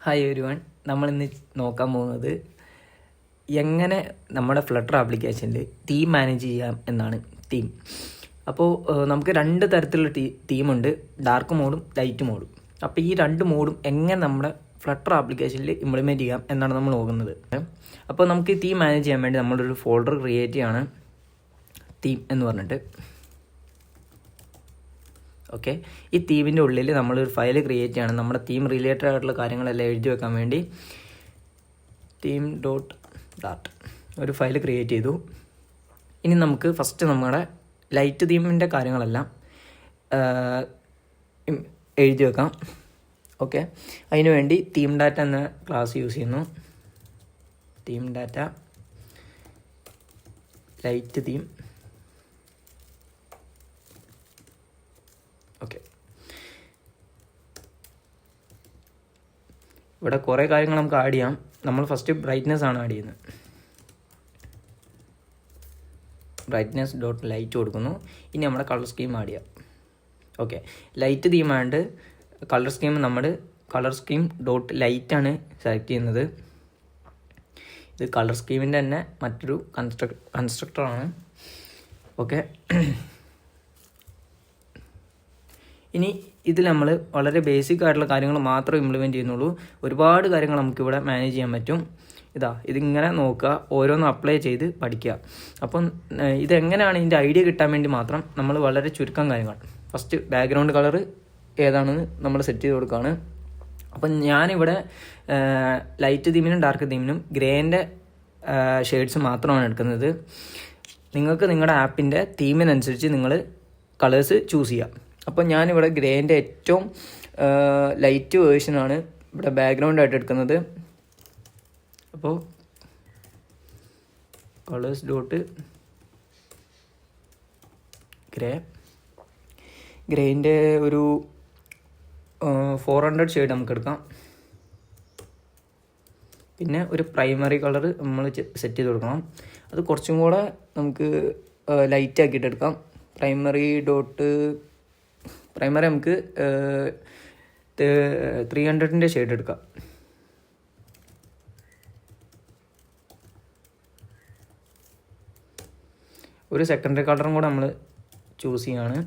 Hi everyone, നമ്മളിന്ന് നോക്കാൻ പോകുന്നത് എങ്ങനെ നമ്മുടെ ഫ്ലട്ടർ ആപ്ലിക്കേഷനിൽ തീം മാനേജ് ചെയ്യാം എന്നാണ്. തീം അപ്പോൾ നമുക്ക് രണ്ട് തരത്തിലുള്ള തീമുണ്ട്, ഡാർക്ക് മോഡും ലൈറ്റ് മോഡും. അപ്പോൾ ഈ രണ്ട് മോഡും എങ്ങനെ നമ്മുടെ ഫ്ലട്ടർ ആപ്ലിക്കേഷനിൽ ഇംപ്ലിമെൻറ്റ് ചെയ്യാം എന്നാണ് നമ്മൾ നോക്കുന്നത്. അപ്പോൾ നമുക്ക് ഈ തീം മാനേജ് ചെയ്യാൻ വേണ്ടി നമ്മളൊരു ഫോൾഡർ ക്രിയേറ്റ് ചെയ്യാണ്, തീം എന്ന് പറഞ്ഞിട്ട്. ഓക്കെ, ഈ തീമിൻ്റെ ഉള്ളിൽ നമ്മളൊരു ഫയൽ ക്രിയേറ്റ് ചെയ്യണം. നമ്മുടെ തീം റിലേറ്റഡ് ആയിട്ടുള്ള കാര്യങ്ങളെല്ലാം എഴുതി വെക്കാൻ വേണ്ടി theme.dart ഒരു ഫയൽ ക്രിയേറ്റ് ചെയ്തു. ഇനി നമുക്ക് ഫസ്റ്റ് നമ്മുടെ ലൈറ്റ് തീമിൻ്റെ കാര്യങ്ങളെല്ലാം എഴുതി വെക്കാം. ഓക്കെ, അതിനു വേണ്ടി തീം ഡാറ്റ എന്ന ക്ലാസ് യൂസ് ചെയ്യുന്നു. Theme data light theme. Okay, ഇവിടെ കുറേ കാര്യങ്ങൾ നമുക്ക് ആഡ് ചെയ്യാം. നമ്മൾ ഫസ്റ്റ് ബ്രൈറ്റ്നെസ് ആണ് ആഡ് ചെയ്യുന്നത്. ബ്രൈറ്റ്നെസ് ഡോട്ട് ലൈറ്റ് കൊടുക്കുന്നു. ഇനി നമ്മുടെ കളർ സ്കീം ആഡ് ചെയ്യാം. ഓക്കെ, ലൈറ്റ് തീം ആണ്ട് കളർ സ്കീം നമ്മൾ കളർ സ്കീം ഡോട്ട് ലൈറ്റാണ് സെലക്ട് ചെയ്യുന്നത്. ഇത് കളർ സ്കീമിൻ്റെ തന്നെ മറ്റൊരു കൺസ്ട്രക്ടറാണ്. ഓക്കെ, ഇനി ഇതിൽ നമ്മൾ വളരെ ബേസിക് ആയിട്ടുള്ള കാര്യങ്ങൾ മാത്രമേ ഇംപ്ലിമെൻറ്റ് ചെയ്യുന്നുള്ളൂ. ഒരുപാട് കാര്യങ്ങൾ നമുക്കിവിടെ മാനേജ് ചെയ്യാൻ പറ്റും. ഇതിങ്ങനെ നോക്കുക, ഓരോന്നും അപ്ലൈ ചെയ്ത് പഠിക്കുക. അപ്പം ഇതെങ്ങനെയാണ് ഇതിൻ്റെ ഐഡിയ കിട്ടാൻ വേണ്ടി മാത്രം നമ്മൾ വളരെ ചുരുക്കം കാര്യങ്ങൾ. ഫസ്റ്റ് ബാക്ക്ഗ്രൗണ്ട് കളർ ഏതാണെന്ന് നമ്മൾ സെറ്റ് ചെയ്ത് കൊടുക്കുകയാണ്. അപ്പം ഞാനിവിടെ ലൈറ്റ് തീമിനും ഡാർക്ക് തീമിനും ഗ്രേൻ്റെ ഷെയ്ഡ്സ് മാത്രമാണ് എടുക്കുന്നത്. നിങ്ങൾക്ക് നിങ്ങളുടെ ആപ്പിൻ്റെ തീമിനനുസരിച്ച് നിങ്ങൾ കളേഴ്സ് ചൂസ് ചെയ്യാം. അപ്പോൾ ഞാനിവിടെ ഗ്രേൻ്റെ ഏറ്റവും ലൈറ്റ് വേർഷനാണ് ഇവിടെ ബാക്ക്ഗ്രൗണ്ട് ആയിട്ട് എടുക്കുന്നത്. അപ്പോൾ കളേഴ്സ് ഡോട്ട് ഗ്രേൻ്റെ ഒരു 400 ഷെയ്ഡ് നമുക്ക് എടുക്കാം. പിന്നെ ഒരു പ്രൈമറി കളർ നമ്മൾ സെറ്റ് ചെയ്ത് കൊടുക്കണം. അത് കുറച്ചും കൂടെ നമുക്ക് ലൈറ്റ് ആക്കിയിട്ട് എടുക്കാം. പ്രൈമറി നമുക്ക് 300ൻ്റെ ഷെയ്ഡ് എടുക്കാം. ഒരു സെക്കൻഡറി കളറും കൂടെ നമ്മൾ ചൂസ് ചെയ്യാണ്.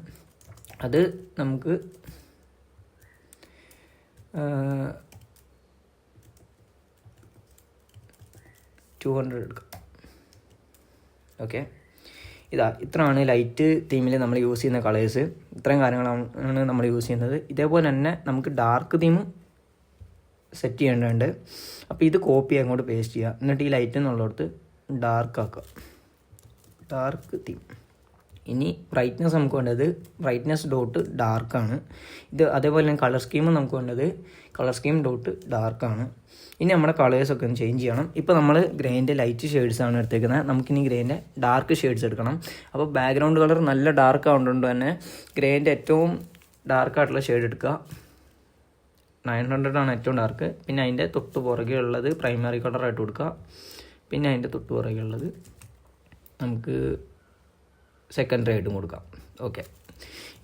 അത് നമുക്ക് 200 എടുക്കാം. ഓക്കെ, ഇത്രയാണ് ലൈറ്റ് തീമിൽ നമ്മൾ യൂസ് ചെയ്യുന്ന കളേഴ്സ്. ഇത്രയും കാര്യങ്ങളാണ് നമ്മൾ യൂസ് ചെയ്യുന്നത്. ഇതേപോലെ തന്നെ നമുക്ക് ഡാർക്ക് തീമും സെറ്റ് ചെയ്യേണ്ടതുണ്ട്. അപ്പോൾ ഇത് കോപ്പി അങ്ങോട്ട് പേസ്റ്റ് ചെയ്യുക. എന്നിട്ട് ഈ ലൈറ്റ് എന്നുള്ളിടത്ത് ഡാർക്ക് ആക്കുക, ഡാർക്ക് തീം. ഇനി ബ്രൈറ്റ്നെസ് നമുക്ക് വേണ്ടത് ബ്രൈറ്റ്നെസ് ഡോട്ട് ഡാർക്കാണ്. അതേപോലെ തന്നെ കളർ സ്കീമും നമുക്ക് വേണ്ടത് കളർ സ്കീം ഡോട്ട് ഡാർക്കാണ്. ഇനി നമ്മുടെ കളേഴ്സൊക്കെ ഒന്ന് ചേഞ്ച് ചെയ്യണം. ഇപ്പോൾ നമ്മൾ ഗ്രേൻ്റെ ലൈറ്റ് ഷെയ്ഡ്സാണ് എടുത്തേക്കുന്നത്. നമുക്കിനി ഗ്രേൻ്റെ ഡാർക്ക് ഷെയ്ഡ്സ് എടുക്കണം. അപ്പോൾ ബാക്ക്ഗ്രൗണ്ട് കളർ നല്ല ഡാർക്ക് ആവുന്നതുകൊണ്ട് തന്നെ ഗ്രേൻ്റെ ഏറ്റവും ഡാർക്കായിട്ടുള്ള ഷെയ്ഡ് എടുക്കുക. 900 ആണ് ഏറ്റവും ഡാർക്ക്. പിന്നെ അതിൻ്റെ തൊട്ട് പുറകെ ഉള്ളത് പ്രൈമറി കളറായിട്ട് കൊടുക്കുക. പിന്നെ അതിൻ്റെ തൊട്ട് പുറകെ ഉള്ളത് നമുക്ക് സെക്കൻഡറി ആയിട്ടും കൊടുക്കാം. ഓക്കെ,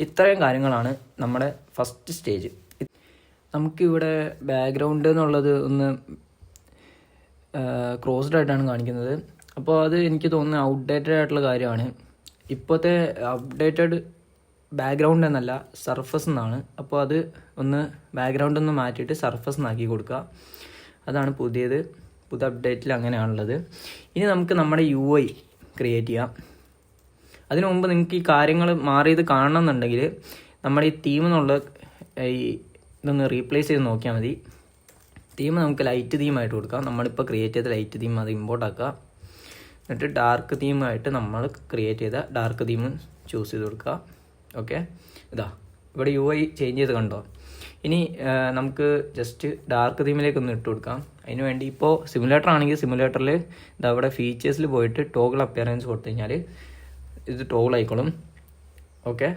ഇത്രയും കാര്യങ്ങളാണ് നമ്മുടെ ഫസ്റ്റ് സ്റ്റേജ്. നമുക്കിവിടെ ബാക്ക്ഗ്രൗണ്ട് എന്നുള്ളത് ഒന്ന് ക്രോസ്ഡ് ആയിട്ടാണ് കാണിക്കുന്നത്. അപ്പോൾ അത് എനിക്ക് തോന്നുന്നത് ഔട്ട്ഡേറ്റഡ് ആയിട്ടുള്ള കാര്യമാണ്. ഇപ്പോഴത്തെ അപ്ഡേറ്റഡ് ബാക്ക്ഗ്രൗണ്ട് എന്നല്ല, സർഫസ് എന്നാണ്. അപ്പോൾ അത് ഒന്ന് ബാക്ക്ഗ്രൗണ്ട് ഒന്ന് മാറ്റിയിട്ട് സർഫസ് എന്നാക്കി കൊടുക്കുക. അതാണ് പുതിയ അപ്ഡേറ്റിൽ അങ്ങനെയാണുള്ളത്. ഇനി നമുക്ക് നമ്മുടെ UI ക്രിയേറ്റ് ചെയ്യാം. അതിനു മുമ്പ് നിങ്ങൾക്ക് ഈ കാര്യങ്ങൾ മാറിയത് കാണണമെന്നുണ്ടെങ്കിൽ നമ്മുടെ ഈ തീം എന്നുള്ള ഇതൊന്ന് റീപ്ലേസ് ചെയ്ത് നോക്കിയാൽ മതി. തീം നമുക്ക് ലൈറ്റ് തീമായിട്ട് കൊടുക്കാം. നമ്മളിപ്പോൾ ക്രിയേറ്റ് ചെയ്ത ലൈറ്റ് തീം അത് ഇമ്പോർട്ട് ആക്കുക. എന്നിട്ട് ഡാർക്ക് തീമായിട്ട് നമ്മൾ ക്രിയേറ്റ് ചെയ്ത ഡാർക്ക് തീം ചൂസ് ചെയ്ത് കൊടുക്കുക. ഓക്കെ, ഇവിടെ UI ചേഞ്ച് ചെയ്ത് കണ്ടോ. ഇനി നമുക്ക് ജസ്റ്റ് ഡാർക്ക് തീമിലേക്ക് ഒന്ന് ഇട്ട് കൊടുക്കാം. അതിന് വേണ്ടി ഇപ്പോൾ സിമുലേറ്റർ ആണെങ്കിൽ സിമുലേറ്ററിൽ ഇവിടെ ഫീച്ചേഴ്സിൽ പോയിട്ട് ടോഗിൾ അപ്പിയറൻസ് കൊടുത്തു കഴിഞ്ഞാൽ ഇത് ടോഗിൾ ആയിക്കോളും. ഓക്കെ,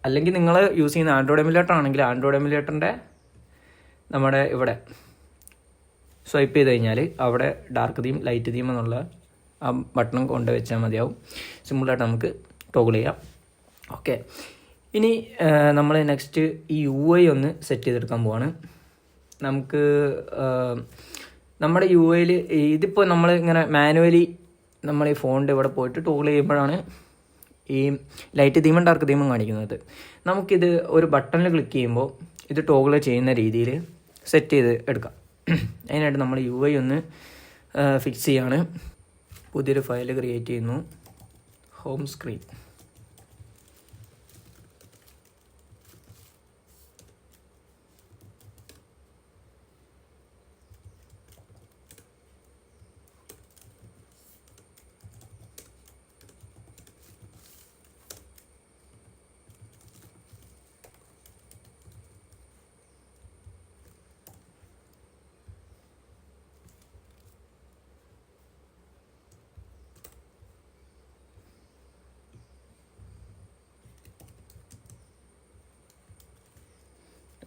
അല്ലെങ്കിൽ നിങ്ങൾ യൂസ് ചെയ്യുന്ന ആൻഡ്രോയിഡ് എമുലേറ്റർ ആണെങ്കിൽ ആൻഡ്രോയിഡ് എമുലേറ്ററിൻ്റെ നമ്മുടെ ഇവിടെ സ്വൈപ്പ് ചെയ്ത് കഴിഞ്ഞാൽ അവിടെ ഡാർക്ക് തീം ലൈറ്റ് തീം എന്നുള്ള ആ ബട്ടൺ കൊണ്ട് വെച്ചാൽ മതിയാവും. സിമ്പിളായിട്ട് നമുക്ക് ടോഗിൾ ചെയ്യാം. ഓക്കെ, ഇനി നമ്മൾ നെക്സ്റ്റ് ഈ UI ഒന്ന് സെറ്റ് ചെയ്തെടുക്കാൻ പോവാണ്. നമുക്ക് നമ്മുടെ യു ഐയിൽ ഇതിപ്പോൾ നമ്മൾ ഇങ്ങനെ മാനുവലി നമ്മൾ ഈ ഫോണിൻ്റെ ഇവിടെ പോയിട്ട് ടോഗിൾ ചെയ്യുമ്പോഴാണ് ഈ ലൈറ്റ് തീമും ഡാർക്ക് തീമും കാണിക്കുന്നത്. നമുക്കിത് ഒരു ബട്ടണിൽ ക്ലിക്ക് ചെയ്യുമ്പോൾ ഇത് ടോഗിൾ ചെയ്യുന്ന രീതിയിൽ സെറ്റ് ചെയ്ത് എടുക്കാം. അതിനായിട്ട് നമ്മൾ യു ഐ ഒന്ന് ഫിക്സ് ചെയ്യാണ്. പുതിയൊരു ഫയൽ ക്രിയേറ്റ് ചെയ്യുന്നു. Home screen.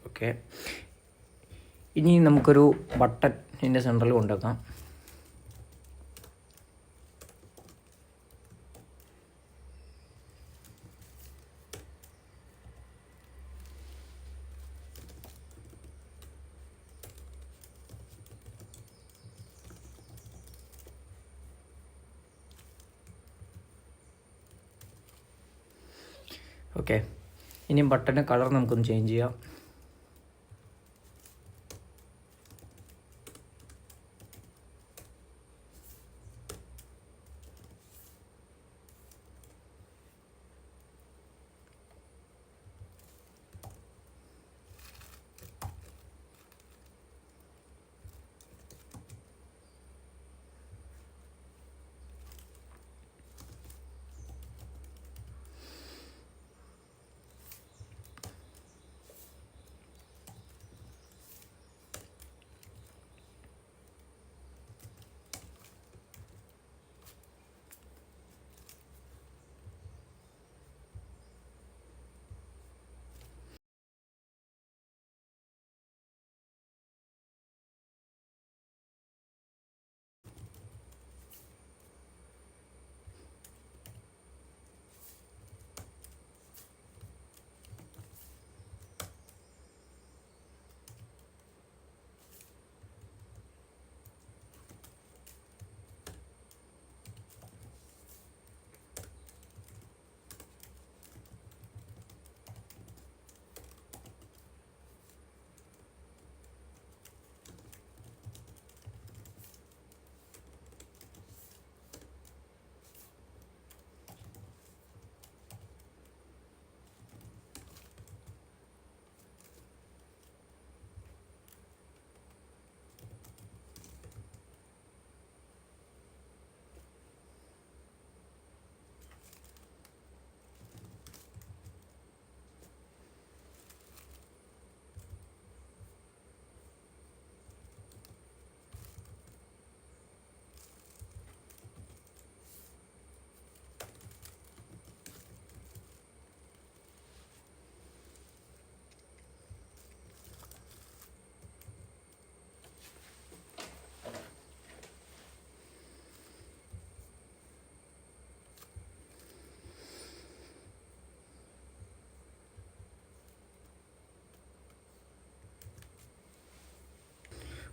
ഓക്കെ, ഇനി നമുക്കൊരു ബട്ടൺ ഇതിൻ്റെ സെൻറ്ററിൽ കൊണ്ടുവെക്കാം. ഓക്കെ, ഇനി ബട്ടൻ്റെ കളർ നമുക്കൊന്ന് ചേഞ്ച് ചെയ്യാം.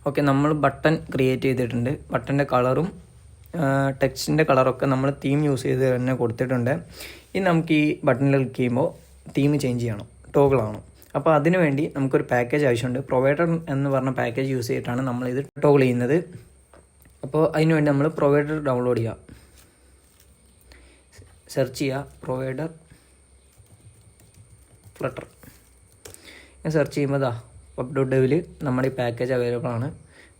ഓക്കെ, നമ്മൾ ബട്ടൺ ക്രിയേറ്റ് ചെയ്തിട്ടുണ്ട്. ബട്ടൻ്റെ കളറും ടെക്സ്റ്റിൻ്റെ കളറൊക്കെ നമ്മൾ തീം യൂസ് ചെയ്ത് തന്നെ കൊടുത്തിട്ടുണ്ട്. ഇനി നമുക്ക് ഈ ബട്ടണിൽ ക്ലിക്ക് ചെയ്യുമ്പോൾ തീം ചേഞ്ച് ചെയ്യണം, ടോഗിൾ ആവണം. അപ്പോൾ അതിനു വേണ്ടി നമുക്കൊരു പാക്കേജ് ആവശ്യമുണ്ട്. പ്രൊവൈഡർ എന്ന് പറഞ്ഞ പാക്കേജ് യൂസ് ചെയ്തിട്ടാണ് നമ്മളിത് ടോഗിൾ ചെയ്യുന്നത്. അപ്പോൾ അതിന് വേണ്ടി നമ്മൾ പ്രൊവൈഡർ ഡൗൺലോഡ് ചെയ്യുക, സെർച്ച് ചെയ്യുക പ്രൊവൈഡർ ഫ്ലട്ടർ. സെർച്ച് ചെയ്യുമ്പോൾ ഇതാ pub.devil നമ്മുടെ ഈ പാക്കേജ് അവൈലബിൾ ആണ്.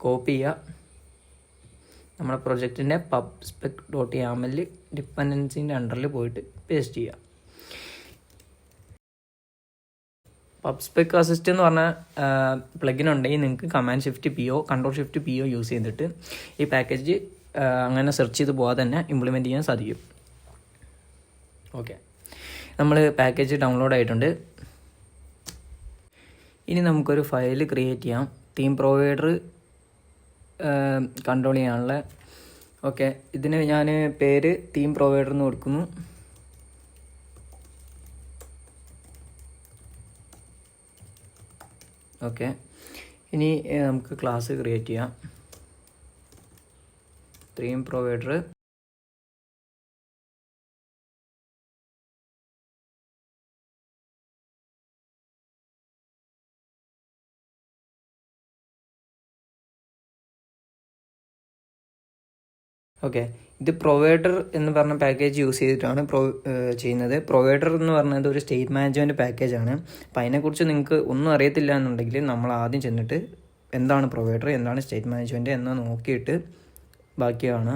കോപ്പി ചെയ്യുക, നമ്മുടെ പ്രൊജക്റ്റിൻ്റെ pubspec.yaml ഡിപ്പെൻഡൻസിൻ്റെ അണ്ടറിൽ പോയിട്ട് പേസ്റ്റ് ചെയ്യുക. പബ്സ്പെക് അസിസ്റ്റ് എന്ന് പറഞ്ഞ പ്ലഗിൻ ഉണ്ടെങ്കിൽ നിങ്ങൾക്ക് command shift PO control shift PO use ചെയ്തിട്ട് ഈ പാക്കേജ് അങ്ങനെ സെർച്ച് ചെയ്ത് പോകാതെ തന്നെ ഇംപ്ലിമെൻറ്റ് ചെയ്യാൻ സാധിക്കും. ഓക്കെ, നമ്മൾ പാക്കേജ് ഡൗൺലോഡ് ആയിട്ടുണ്ട്. ഇനി നമുക്കൊരു ഫയൽ ക്രിയേറ്റ് ചെയ്യാം, തീം പ്രൊവൈഡർ കൺട്രോൾ ചെയ്യാനുള്ള. ഓക്കെ, ഇതിന് ഞാൻ പേര് തീം പ്രൊവൈഡർ എന്ന് കൊടുക്കുന്നു. ഓക്കെ, ഇനി നമുക്ക് ക്ലാസ് ക്രിയേറ്റ് ചെയ്യാം. Theme provider, okay. ഇത് പ്രൊവൈഡർ എന്ന് പറഞ്ഞ പാക്കേജ് യൂസ് ചെയ്തിട്ടാണ് ചെയ്യുന്നത്. പ്രൊവൈഡർ എന്ന് പറഞ്ഞത് ഒരു സ്റ്റേറ്റ് മാനേജ്മെൻറ്റ് പാക്കേജാണ്. അപ്പം അതിനെക്കുറിച്ച് നിങ്ങൾക്ക് ഒന്നും അറിയത്തില്ല എന്നുണ്ടെങ്കിൽ നമ്മൾ ആദ്യം ചെന്നിട്ട് എന്താണ് പ്രൊവൈഡർ, എന്താണ് സ്റ്റേറ്റ് മാനേജ്മെൻറ്റ് എന്ന് നോക്കിയിട്ട് ബാക്കിയാണ്.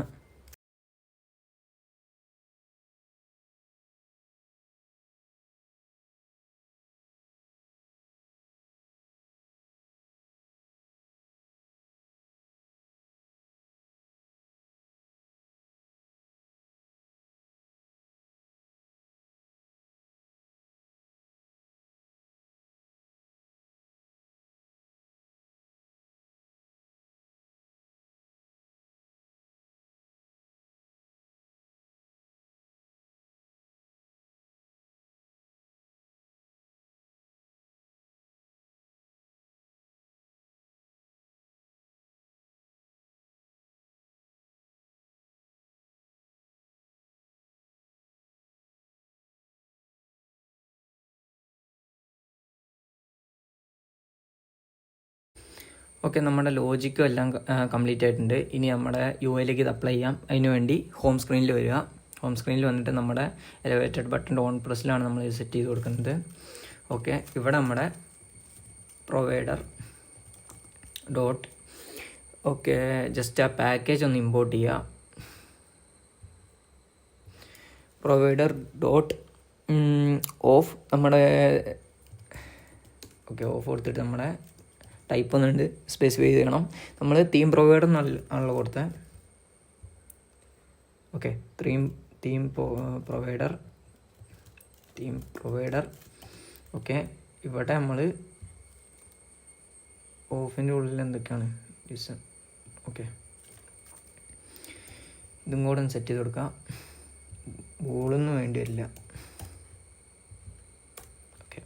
ഓക്കെ, നമ്മുടെ ലോജിക്കും എല്ലാം കംപ്ലീറ്റ് ആയിട്ടുണ്ട്. ഇനി നമ്മുടെ UI-ലേക്ക് ഇത് അപ്ലൈ ചെയ്യാം. അതിന് വേണ്ടി ഹോം സ്ക്രീനിൽ വരിക. ഹോം സ്ക്രീനിൽ വന്നിട്ട് നമ്മുടെ എലവേറ്റഡ് ബട്ടൺ ഓൺ പ്രസ്സിലാണ് നമ്മൾ ഇത് സെറ്റ് ചെയ്ത് കൊടുക്കുന്നത്. ഓക്കെ, ഇവിടെ നമ്മുടെ പ്രൊവൈഡർ ഡോട്ട്, ഓക്കെ, ജസ്റ്റ് ആ പാക്കേജ് ഒന്ന് ഇമ്പോർട്ട് ചെയ്യുക. പ്രൊവൈഡർ ഡോട്ട് ഓഫ്, നമ്മുടെ ഓക്കെ ഓഫ് കൊടുത്തിട്ട് നമ്മുടെ ടൈപ്പ് ഒന്നുണ്ട് സ്പെസിഫൈ ചെയ്യണം. നമ്മൾ തീം പ്രൊവൈഡർ ആണല്ലോ കൊടുത്തത്. Okay, theme provider. ഓക്കെ, ഇവിടെ നമ്മൾ ഓഫിൻ്റെ ഉള്ളിൽ എന്തൊക്കെയാണ് ഡിസൈൻ. ഓക്കെ, ഇതും കൂടെ ഒന്ന് സെറ്റ് ചെയ്ത് കൊടുക്കാം. ഗോളൊന്നും വേണ്ടി വരില്ല. ഓക്കെ,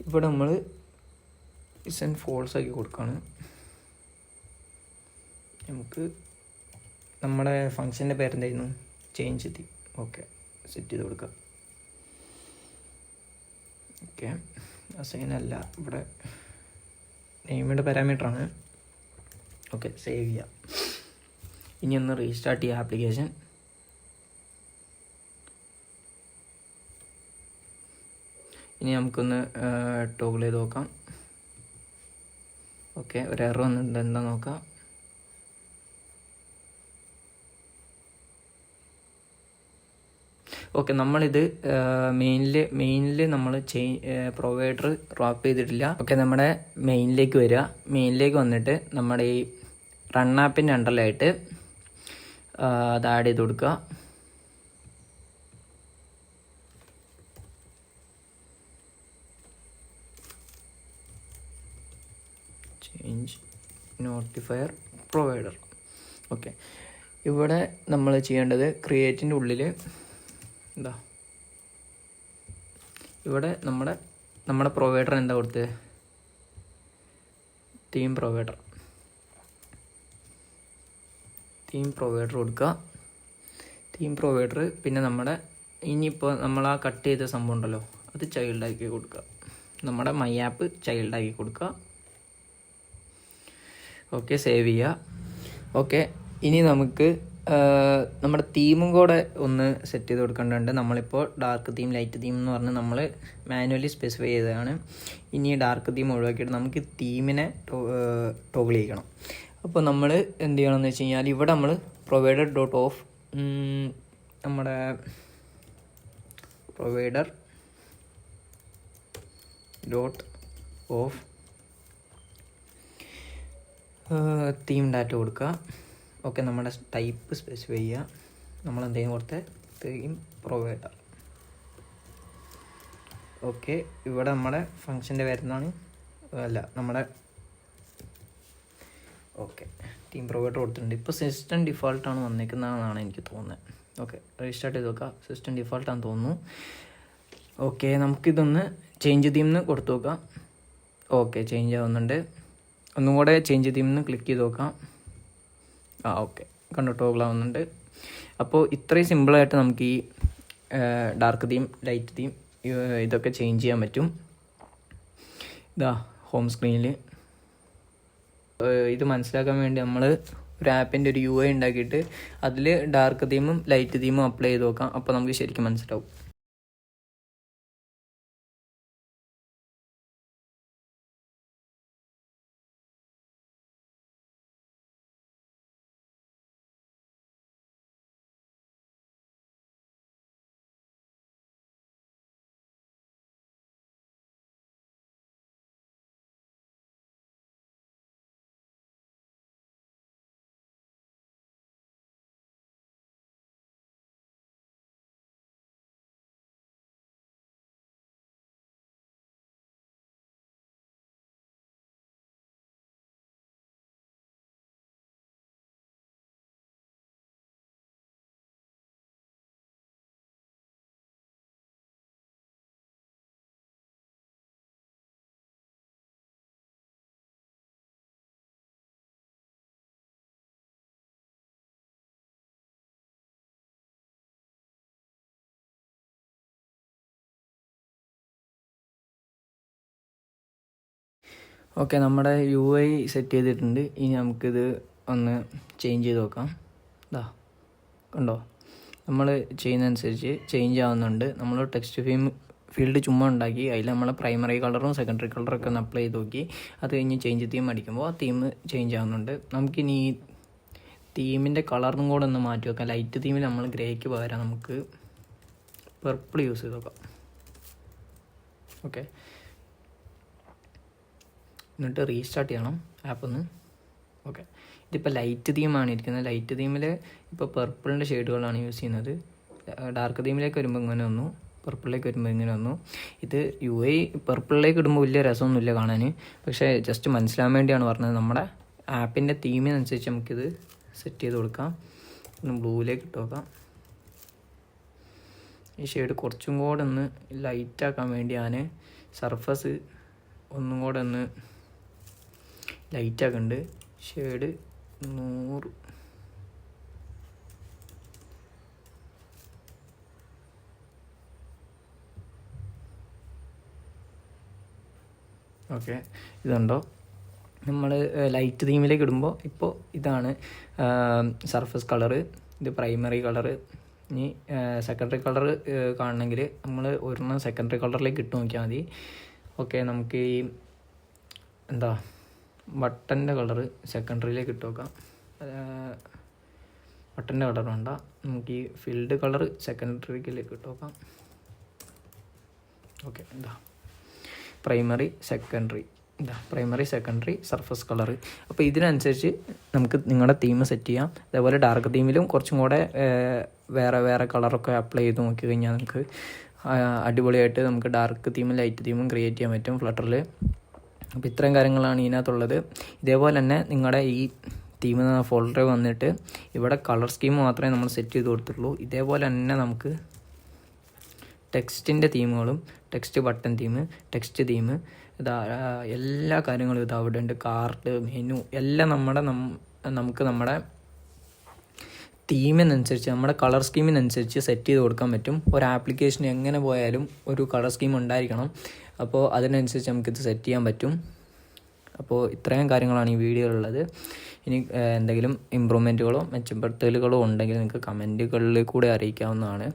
ഇവിടെ നമ്മൾ ഡിസൈൻ ഫോൾസ് ആക്കി കൊടുക്കുകയാണ്. നമുക്ക് നമ്മുടെ ഫങ്ഷൻ്റെ പേരെന്തായിരുന്നു, ചേഞ്ച് തീം. ഓക്കെ, സെറ്റ് ചെയ്ത് കൊടുക്കുക. ഓക്കെ, അസൈൻ അല്ല, ഇവിടെ നെയിമിൻ്റെ പാരാമീറ്ററാണ്. ഓക്കെ, സേവ് ചെയ്യുക. ഇനി ഒന്ന് റീസ്റ്റാർട്ട് ചെയ്യുക ആപ്ലിക്കേഷൻ. ഇനി നമുക്കൊന്ന് ടോഗിൾ ചെയ്ത് നോക്കാം. ഓക്കെ, ഒരു എറർ വന്നിട്ടുണ്ട്, എന്താ നോക്കാം. ഓക്കെ, നമ്മളിത് മെയിനിൽ നമ്മൾ പ്രൊവൈഡർ റാപ്പ് ചെയ്തിട്ടില്ല. ഓക്കെ, നമ്മുടെ മെയിനിലേക്ക് വരിക. മെയിനിലേക്ക് വന്നിട്ട് നമ്മുടെ ഈ റൺ ആപ്പിൻ്റെ അണ്ടറിലായിട്ട് അത് ആഡ് ചെയ്ത് കൊടുക്കുക. Change notifier provider. ഓക്കെ, ഇവിടെ നമ്മൾ ചെയ്യേണ്ടത് ക്രിയേറ്റിൻ്റെ ഉള്ളിൽ എന്താ, ഇവിടെ നമ്മുടെ പ്രൊവൈഡർ എന്താ കൊടുത്തത്, തീം പ്രൊവൈഡർ കൊടുക്കുക. തീം പ്രൊവൈഡർ, പിന്നെ ഇനിയിപ്പോൾ നമ്മൾ ആ കട്ട് ചെയ്ത സംഭവം ഉണ്ടല്ലോ, അത് ചൈൽഡാക്കി കൊടുക്കുക. നമ്മുടെ മൈ ആപ്പ് ചൈൽഡാക്കി കൊടുക്കുക. ഓക്കെ, സേവ് ചെയ്യുക. ഓക്കെ, ഇനി നമുക്ക് നമ്മുടെ തീമും കൂടെ ഒന്ന് സെറ്റ് ചെയ്ത് കൊടുക്കേണ്ടതുണ്ട്. നമ്മളിപ്പോൾ ഡാർക്ക് തീം, ലൈറ്റ് തീം എന്ന് പറഞ്ഞ് നമ്മൾ മാനുവലി സ്പെസിഫൈ ചെയ്തതാണ്. ഇനി ഡാർക്ക് തീം ഒഴിവാക്കിയിട്ട് നമുക്ക് തീമിനെ ടോഗിൾ ചെയ്യണം. അപ്പോൾ നമ്മൾ എന്ത് ചെയ്യണമെന്ന് വെച്ച് കഴിഞ്ഞാൽ, ഇവിടെ നമ്മൾ പ്രൊവൈഡർ ഡോട്ട് ഓഫ്, നമ്മുടെ provider dot of theme data കൊടുക്കുക. ഓക്കെ, നമ്മുടെ ടൈപ്പ് സ്പെസിഫൈ ചെയ്യുക. നമ്മൾ എന്തെങ്കിലും കൊടുത്ത് തീം പ്രൊവൈഡർ. ഓക്കെ, ഇവിടെ നമ്മുടെ ഫങ്ഷൻ്റെ പേരെന്താണ്, അല്ല നമ്മുടെ ഓക്കെ തീം പ്രൊവൈഡർ കൊടുത്തിട്ടുണ്ട്. ഇപ്പോൾ സിസ്റ്റം ഡിഫോൾട്ടാണ് വന്നേക്കുന്നതെന്നാണ് എനിക്ക് തോന്നുന്നത്. ഓക്കെ, റീസ്റ്റാർട്ട് ചെയ്ത് നോക്കാം. സിസ്റ്റം ഡിഫോൾട്ടാണെന്ന് തോന്നുന്നു. ഓക്കെ, നമുക്കിതൊന്ന് ചേഞ്ച് തീം എന്ന് കൊടുത്തു നോക്കാം. ഓക്കെ, ചേഞ്ച് ആവുന്നുണ്ട്. ഒന്നും കൂടെ ചേഞ്ച് തീമെന്ന് ക്ലിക്ക് ചെയ്ത് നോക്കാം. ഓക്കെ, കണ്ടു, ടോഗിൾ ആവുന്നുണ്ട്. അപ്പോൾ ഇത്രയും സിമ്പിളായിട്ട് നമുക്ക് ഈ ഡാർക്ക് തീം, ലൈറ്റ് തീം ഇതൊക്കെ ചേഞ്ച് ചെയ്യാൻ പറ്റും. ഇതാ ഹോം സ്ക്രീനിൽ ഇത് മനസ്സിലാക്കാൻ വേണ്ടി നമ്മൾ ഒരു ആപ്പിൻ്റെ ഒരു UI ഉണ്ടാക്കിയിട്ട് അതിൽ ഡാർക്ക് തീമും ലൈറ്റ് തീമും അപ്ലൈ ചെയ്ത് നോക്കാം. അപ്പോൾ നമുക്ക് ശരിക്കും മനസ്സിലാവും. ഓക്കെ, നമ്മുടെ UI സെറ്റ് ചെയ്തിട്ടുണ്ട്. ഇനി നമുക്കിത് ഒന്ന് ചേഞ്ച് ചെയ്ത് നോക്കാം. ഇതാ കണ്ടോ, നമ്മൾ ചെയ്യുന്നതനുസരിച്ച് ചേഞ്ച് ആവുന്നുണ്ട്. നമ്മൾ ടെക്സ്റ്റ് ഫീൽഡ് ചുമ്മാ ഉണ്ടാക്കി അതിൽ നമ്മൾ പ്രൈമറി കളറും സെക്കൻഡറി കളറൊക്കെ ഒന്ന് അപ്ലൈ ചെയ്ത് നോക്കി. അത് കഴിഞ്ഞ് ചേഞ്ച് തീം അടിക്കുമ്പോൾ ആ തീം ചേഞ്ച് ആവുന്നുണ്ട്. നമുക്കിനി ഈ തീമിൻ്റെ കളറിനും കൂടെ ഒന്ന് മാറ്റി വെക്കാം. ലൈറ്റ് തീമിൽ നമ്മൾ ഗ്രേക്ക് പകരം നമുക്ക് പർപ്പിൾ യൂസ് ചെയ്ത് നോക്കാം. ഓക്കെ, എന്നിട്ട് റീസ്റ്റാർട്ട് ചെയ്യണം ആപ്പൊന്ന്. ഓക്കെ, ഇതിപ്പോൾ ലൈറ്റ് തീമാണ് ഇരിക്കുന്നത്. ലൈറ്റ് തീമിൽ ഇപ്പോൾ പർപ്പിളിൻ്റെ ഷെയ്ഡുകളാണ് യൂസ് ചെയ്യുന്നത്. ഡാർക്ക് തീമിലേക്ക് വരുമ്പോൾ ഇങ്ങനെ വന്നു, പർപ്പിളിലേക്ക് വരുമ്പോൾ ഇങ്ങനെ വന്നു. ഇത് UI പർപ്പിളിലേക്ക് ഇടുമ്പോൾ വലിയ രസമൊന്നുമില്ല കാണാൻ, പക്ഷേ ജസ്റ്റ് മനസ്സിലാൻ വേണ്ടിയാണ് പറഞ്ഞത്. നമ്മുടെ ആപ്പിൻ്റെ തീമിനനുസരിച്ച് നമുക്കിത് സെറ്റ് ചെയ്ത് കൊടുക്കാം. ഒന്ന് ബ്ലൂവിലേക്ക് ഇട്ട് നോക്കാം. ഈ ഷെയ്ഡ് കുറച്ചും കൂടെ ഒന്ന് ലൈറ്റാക്കാൻ വേണ്ടി ഞാൻ സർഫസ് ഒന്നും കൂടെ ഒന്ന് ലൈറ്റാക്കുന്നുണ്ട്. ഷെയ്ഡ് 100. ഓക്കെ, ഇതുണ്ടോ, നമ്മൾ ലൈറ്റ് തീമിലേക്ക് ഇടുമ്പോൾ ഇപ്പോൾ ഇതാണ് സർഫസ് കളറ്, ഇത് പ്രൈമറി കളറ്. ഇനി സെക്കൻഡറി കളറ് കാണണമെങ്കിൽ നമ്മൾ ഒരെണ്ണം സെക്കൻഡറി കളറിലേക്ക് ഇട്ട് നോക്കിയാൽ മതി. ഓക്കെ, നമുക്ക് ഈ എന്താ ബട്ടൻ്റെ കളറ് സെക്കൻഡറിയിലേക്ക് ഇട്ട് നോക്കാം. ബട്ടൻ്റെ കളർ വേണ്ട, നമുക്ക് ഈ ഫിൽഡ് കളറ് സെക്കൻഡറിയിലേക്ക് ഇട്ട് നോക്കാം. ഓക്കെ, എന്താ പ്രൈമറി സെക്കൻഡറി സർഫസ് കളറ്. അപ്പോൾ ഇതിനനുസരിച്ച് നമുക്ക് നിങ്ങളുടെ തീം സെറ്റ് ചെയ്യാം. അതേപോലെ ഡാർക്ക് തീമിലും കുറച്ചും കൂടെ വേറെ കളറൊക്കെ അപ്ലൈ ചെയ്ത് നോക്കി കഴിഞ്ഞാൽ നമുക്ക് അടിപൊളിയായിട്ട് നമുക്ക് ഡാർക്ക് തീമും ലൈറ്റ് തീമും ക്രിയേറ്റ് ചെയ്യാൻ പറ്റും ഫ്ലട്ടറിൽ. അപ്പോൾ ഇത്രയും കാര്യങ്ങളാണ് ഇതിനകത്തുള്ളത്. ഇതേപോലെ തന്നെ നിങ്ങളുടെ ഈ തീം എന്ന ഫോൾഡർ വന്നിട്ട് ഇവിടെ കളർ സ്കീം മാത്രമേ നമ്മൾ സെറ്റ് ചെയ്ത് കൊടുത്തിട്ടുള്ളൂ. ഇതേപോലെ തന്നെ നമുക്ക് ടെക്സ്റ്റിൻ്റെ തീമുകളും, text button theme, text theme, ഇതാ എല്ലാ കാര്യങ്ങളും ഇത് അവിടെ ഉണ്ട്. കാർഡ്, മെനു എല്ലാം നമുക്ക് നമ്മുടെ തീമിനനുസരിച്ച്, നമ്മുടെ കളർ സ്കീമിനനുസരിച്ച് സെറ്റ് ചെയ്ത് കൊടുക്കാൻ പറ്റും. ഒരു ആപ്ലിക്കേഷൻ എങ്ങനെ പോയാലും ഒരു കളർ സ്കീം ഉണ്ടായിരിക്കണം. അപ്പോൾ അതിനനുസരിച്ച് നമുക്കിത് സെറ്റ് ചെയ്യാൻ പറ്റും. അപ്പോൾ ഇത്രയും കാര്യങ്ങളാണ് ഈ വീഡിയോയിലുള്ളത്. ഇനി എന്തെങ്കിലും ഇമ്പ്രൂവ്മെൻറ്റുകളോ മെച്ചപ്പെടുത്തലുകളോ ഉണ്ടെങ്കിൽ നിങ്ങൾക്ക് കമൻറ്റുകളിൽ കൂടെ അറിയിക്കാവുന്നതാണ്.